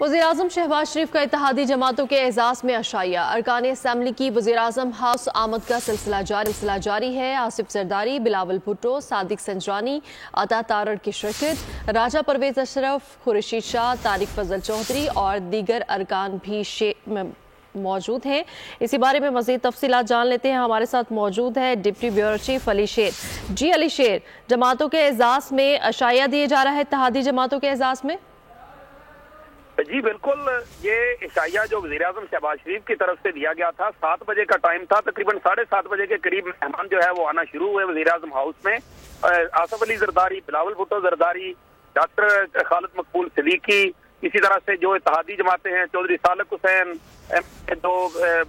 वज़ीर-ए-आज़म शहबाज शरीफ का इत्तेहादी जमातों के एजाज़ में अशाइया। अरकान असम्बली की वज़ीर-ए-आज़म हाउस आमद का सिलसिला जारी है। आसिफ जरदारी, बिलावल भुट्टो, सादिक संजरानी, अता तारड़ की शिरकत, राजा परवेज अशरफ, खुर्शीद शाह, तारिक फजल चौधरी और दीगर अरकान भी मौजूद हैं। इसी बारे में मज़ीद तफसीलात जान लेते हैं। हमारे साथ मौजूद है डिप्टी ब्यूरो चीफ अली शेर। जी अली शेर, जमातों के एजाज़ में अशाइया दिए जा रहा है इत्तेहादी जमातों के एजाज़ में? जी बिल्कुल, ये इशाइया जो वज़ीर-ए-आज़म शहबाज शरीफ की तरफ से दिया गया था, 7 बजे का टाइम था। तकरीबन 7:30 बजे के करीब मेहमान जो है वो आना शुरू हुए वज़ीर-ए-आज़म हाउस में। आसिफ अली जरदारी, बिलावल भुट्टो जरदारी, डॉक्टर खालिद मकबूल सिद्दीकी, इसी तरह से जो इत्तेहादी जमातें हैं, चौधरी सालक हुसैन, जो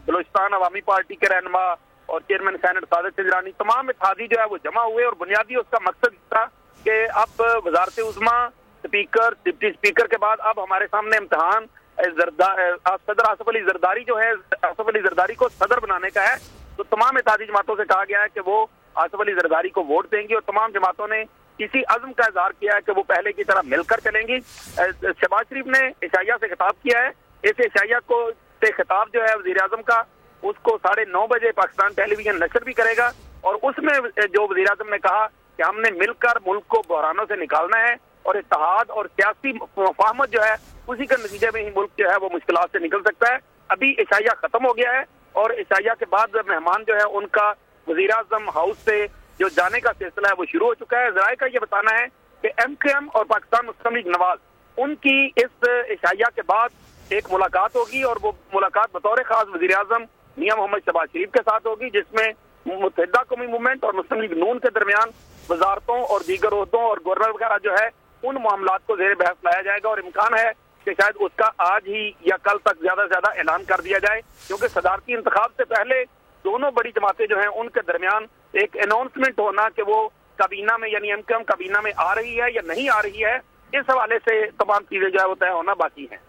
बलोचिस्तान अवामी पार्टी के रहनुमा और चेयरमैन सेनेट सादिक संजरानी, तमाम इत्तेहादी जो है वो जमा हुए। और बुनियादी उसका मकसद था कि अब वज़ारत उज़्मा, स्पीकर, डिप्टी स्पीकर के बाद अब हमारे सामने इम्तिहान सदर आसिफ अली जरदारी जो है, आसिफ अली जरदारी को सदर बनाने का है। तो तमाम इत्तेहादी जमातों से कहा गया है कि वो आसिफ अली जरदारी को वोट देंगी और तमाम जमातों ने इसी अज़्म का इज़हार किया है कि वो पहले की तरह मिलकर चलेंगी। शहबाज शरीफ ने इशाइया से खिताब किया है। इस इशाइया को से खिताब जो है वज़ीर-ए-आज़म का, उसको 9:30 बजे पाकिस्तान टेलीविजन नशर भी करेगा। और उसमें जो वज़ीर-ए-आज़म ने कहा कि हमने मिलकर मुल्क को बहरानों से निकालना है और इत्तेहाद और सियासी मुफाहमत जो है उसी के नतीजे में ही मुल्क जो है वो मुश्किलात से निकल सकता है। अभी इशाइया खत्म हो गया है और इशाइया के बाद मेहमान जो है उनका वज़ीर-ए-आज़म हाउस से जो जाने का सिलसिला है वो शुरू हो चुका है। ज़राए का ये बताना है कि MKM और पाकिस्तान मुस्लिम लीग नवाज, उनकी इस इशाइया के बाद एक मुलाकात होगी और वो मुलाकात बतौर खास वज़ीर-ए-आज़म मियां मोहम्मद शहबाज शरीफ के साथ होगी, जिसमें मुत्तहिदा कौमी मूवमेंट और मुस्लिम लीग नून के दरमियान वजारतों और दीगर ओहदों और गवर्नर वगैरह जो है उन मामलात को ज़ेर बहस लाया जाएगा। और इम्कान है कि शायद उसका आज ही या कल तक ज्यादा से ज्यादा ऐलान कर दिया जाए, क्योंकि सदारती इंतखाब से पहले दोनों बड़ी जमातें जो हैं उनके दरमियान एक अनाउंसमेंट होना कि वो काबीना में यानी MKM काबीना में आ रही है या नहीं आ रही है, इस हवाले से तमाम चीजें जो है वो तय होना बाकी हैं।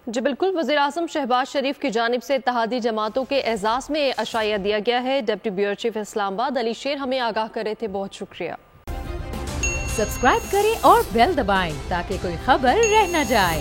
जी बिल्कुल, वज़ीर-ए-आज़म शहबाज शरीफ की जानिब से इत्तेहादी जमातों के एजाज़ में अशाइया दिया गया है। Deputy bureau chief Islamabad Ali शेर हमें आगाह कर रहे थे, बहुत शुक्रिया। सब्सक्राइब करें और बेल दबाएं ताकि कोई खबर रह न जाए।